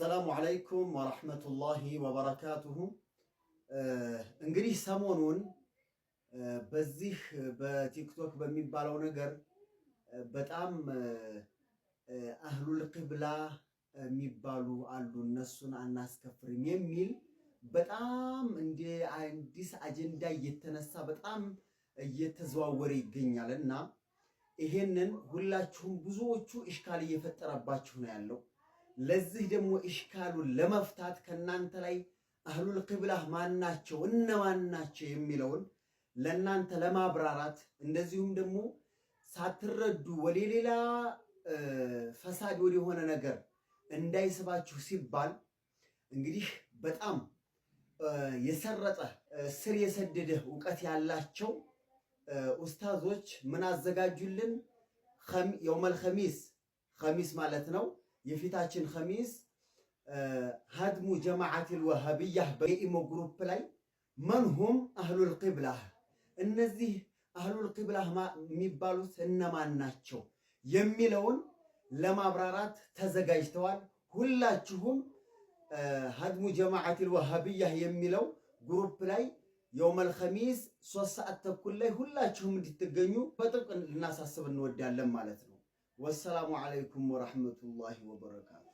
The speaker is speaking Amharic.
السلام عليكم ورحمة الله وبركاته. እንግዲህ ሰሞኑን በዚህ በቲክቶክ በሚባለው ነገር በጣም አህሉል ቂብላ የሚባሉ አሉ እነሱን አናስከፍርም የሚል በጣም እንደ አዲስ አጀንዳ እየተነሳ በጣም እየተዘዋወረ ይገኛልና ይሄንን ሁላችሁም ብዙዎቹ ኢሽካል እየፈጠረባችሁ ነው ያለው። ለዚህ ደግሞ ኢሽካሉን ለመፍታት ከናንተ ላይ አህሉል ቂብላ ማናቸው እነማን ናቸው የሚለውን ለናንተ ለማብራራት እንደዚሁም ደግሞ ሳትረዱ ወለሌላ ፈሳድ ወደሆነ ነገር እንዳይስባችሁ ሲባል እንግዲህ በጣም የሰረጠ ስር የሰደደ ዕውቀት ያላቸው ኡስታዞች ምን አዘጋጁልን? የውመል ኸሚስ ማለት ነው የፊታችን ኸሚስ ሀድሙ ጀማዓቲል ወሃቢያህ በኢሞ ግሩፕ ላይ መንሁም አህሉል ቂብላ፣ እነዚህ አህሉል ቂብላ የሚባሉት እነማን ናቸው የሚለውን ለማብራራት ተዘጋጅተዋል። ሁላችሁም ሀድሙ ጀማዓቲል ወሃቢያህ የሚለው ግሩፕ ላይ የውመል ኸሚስ 3 ሰዓት ተኩል ላይ ሁላችሁም እንድትገኙ በጥብቅ ልናሳስብ እንወዳለን ማለት ነው። ወሰላሙ አለይኩም ወራህመቱላሂ ወበረካቱ።